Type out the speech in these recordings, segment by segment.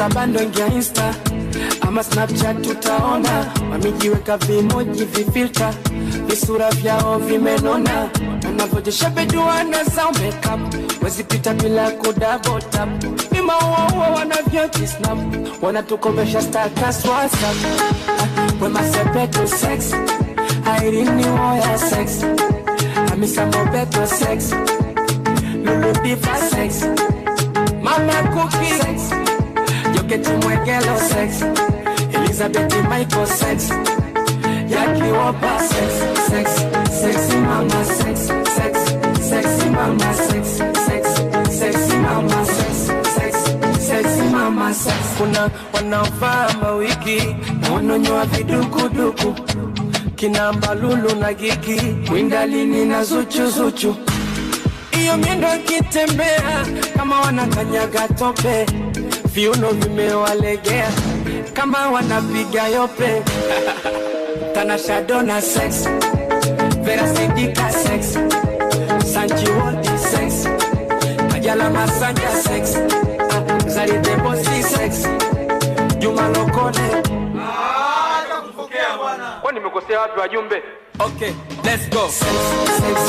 Unataka bando ingia Insta ama Snapchat tutaona. Wamejiweka vimoji vifilter, visura vyao vimenona. Wanavojesha beduana za makeup, wezi pita bila kudouble tap. Mima uwa wanavyojisnap, wanatukomesha status WhatsApp. Wema sepeto sex, hairini woya sex. Hamisa mobeto sex, Lulu Diva sex. Mama Cookie sex, Joketi Mwegelo sex. Elizabeth Michael sex, Jackie Wopa sex. Sex, sexy mama sex. Sex, sexy mama sex. Sex, sexy mama sex. Sex, sexy mama sex. Kuna wanavaa mawigi na wanonyoa vidukuduku, kina Mbalulu na Gigi, Windalini na Zuchu. Iyo miendo kitembea kama wanakanyaga tope, viuno vimewalegea kama wanapiga yope. Tanasha Donna sex, Vera Sidika sex, Sanchi Waldi sex, Kajala Masanja sex, Zari Debosi sex, Juma Lokole. Kufokea bwana. Kwani nimekosea wapi wajumbe? Okay, let's go. Sex, sex,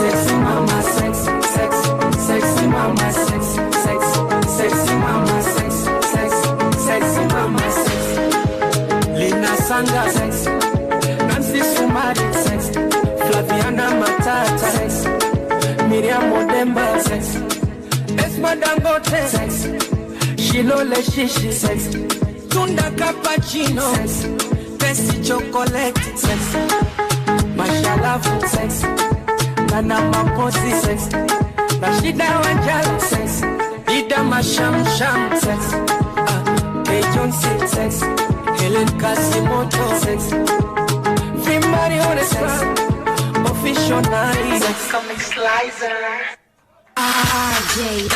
sexy mama sex. Sex, sexy mama sex. Sex, sexy mama sex. Sex, sexy mama sex. Lina Sanga sex, Nancy Sumari sex, Flaviana Matata sex, Miriam Odemba sex, Esma Dangote sex, Shilole Shishi sex, Tunda Cappuccino sex, Tessie Chocolate sex, Mashalafu sex, Nana Maposi sex, Rashida Wanjala sex, Ida Masham sex, K. Johnson sex, Helen Kasimoto sex, Fimbari on the spot, official night sex. Comic Slicer. RJ